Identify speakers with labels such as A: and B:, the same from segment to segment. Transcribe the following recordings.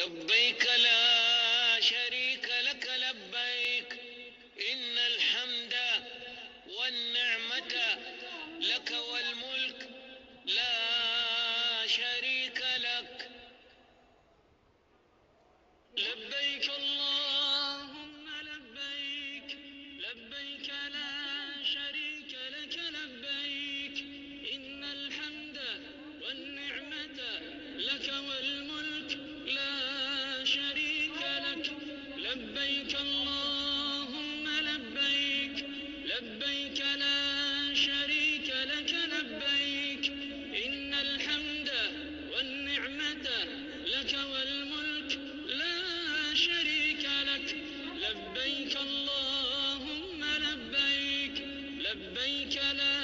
A: لبيك لا شريك لك لبيك إن الحمد والنعمة لك والملك لا شريك لك لبيك اللهم لبيك لبيك لا شريك لك لبيك إن الحمد والنعمة لك والملك لا شريك لك لبيك اللهم لبيك لبيك لا شريك لك لبيك إن الحمد والنعمة لك والملك لا شريك لك لبيك اللهم لبيك لبيك لا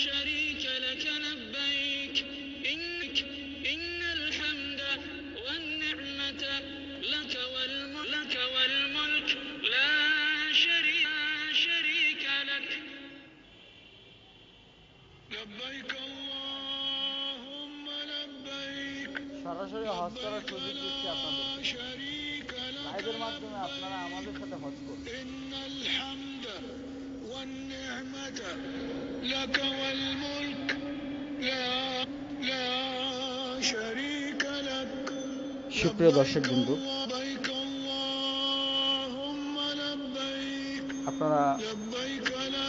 A: شريك لك لبيك إن الحمد والنعمة لك والملك لا شريك لك لبيك اللهم لبيك
B: সরাসরি হজ করার সুযোগ দিচ্ছি আপনাদের। লাইভের মাধ্যমে আপনারা আমাদের সাথে হজ করুন।
A: إن الحمد والنعمة لك والملك لا شريك لك
B: সুপ্রিয় দর্শকবৃন্দ,
A: لبيك اللهم لبيك
B: আপনারা
A: لبيك لا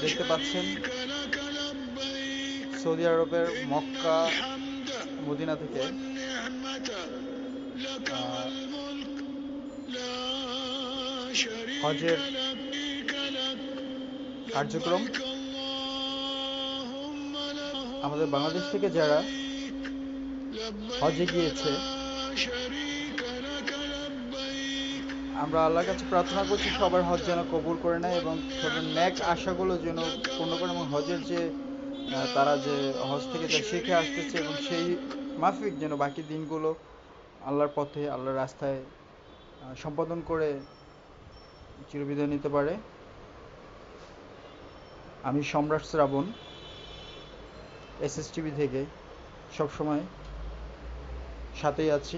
B: দেখতে পাচ্ছেন
A: شريك لك لبيك
B: সৌদি আরবের মক্কা
A: الحمد
B: মদিনা থেকে
A: والنعمة لك والملك لا شريك
B: হজের
A: لك
B: কার্যক্রম
A: لبيك اللهم
B: আমাদের বাংলাদেশ থেকে যারা হজে গিয়েছে,
A: شريك لك لبيك
B: আমরা আল্লাহর কাছে প্রার্থনা করছি সবার হজ যেন কবুল করে নেয় এবং তাদের ন্যাক আশাগুলো যেন পূর্ণ করে এবং হজের যে তারা যে হজ থেকে যা শিখে আসতেছে এবং সেই মাফিক যেন বাকি দিনগুলো আল্লাহর পথে আল্লাহর রাস্তায় সম্পাদন করে চিরবিদায় নিতে পারে। আমি সম্রাট শ্রাবণ SSTV থেকে সবসময় সাথেই আছি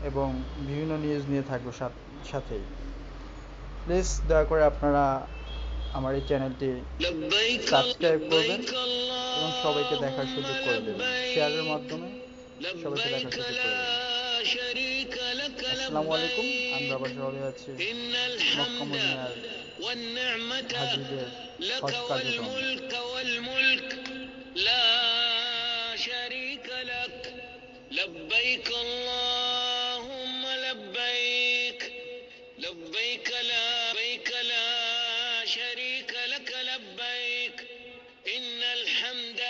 B: এবং বিভিন্ন নিউজ নিয়ে থাকবো সাথেই। প্লিজ দয়া করে আপনারা আমার এই চ্যানেলটি সাবস্ক্রাইব করবেন এবং সবাইকে দেখার সুযোগ করে দেবেন, শেয়ারের মাধ্যমে সবাইকে দেখার সুযোগ করে দেবেন। আসসালামু আলাইকুম। আমি বাবা সহলে আছি মক্কা মদিনার হাজিদের হজ কার্যক্রম।
A: لبيك اللهم لبيك لبيك لا شريك لك لبيك إن الحمد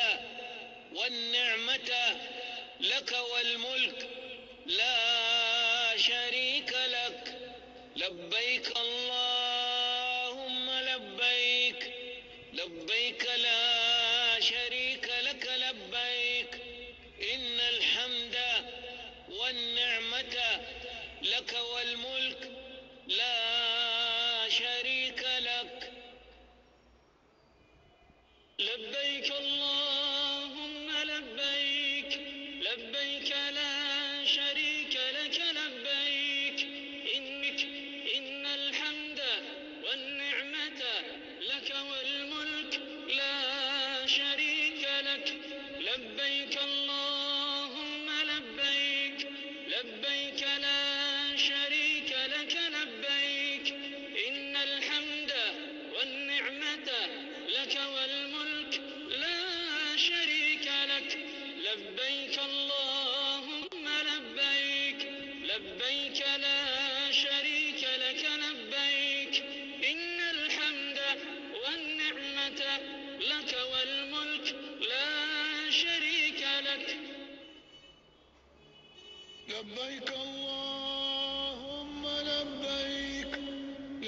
A: والنعمة لك والملك لا شريك لك لبيك اللهم لبيك لبيك لا شريك لك لبيك إن الحمد والنعمة لك والملك لا شريك لك لبيك اللهم لبيك لبيك لا شريك لك لبيك إن الحمد والنعمة لك والملك لا شريك لك لبيك اللهم لبيك لبيك لا شريك لك لبيك إن الحمد والنعمة لك والملك لا شريك لك لبيك اللهم لبيك لبيك لا شريك لك لبيك إن الحمد والنعمة لك والملك لا شريك لك لبيك اللهم لبيك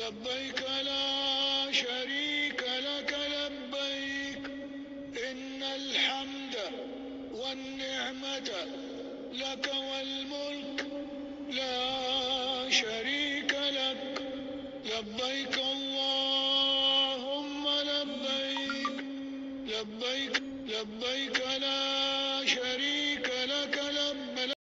A: لبيك لا شريك لك لبيك إن الحمد والنعمة لك والملك لا شريك لك لبيك اللهم لبيك لبيك لا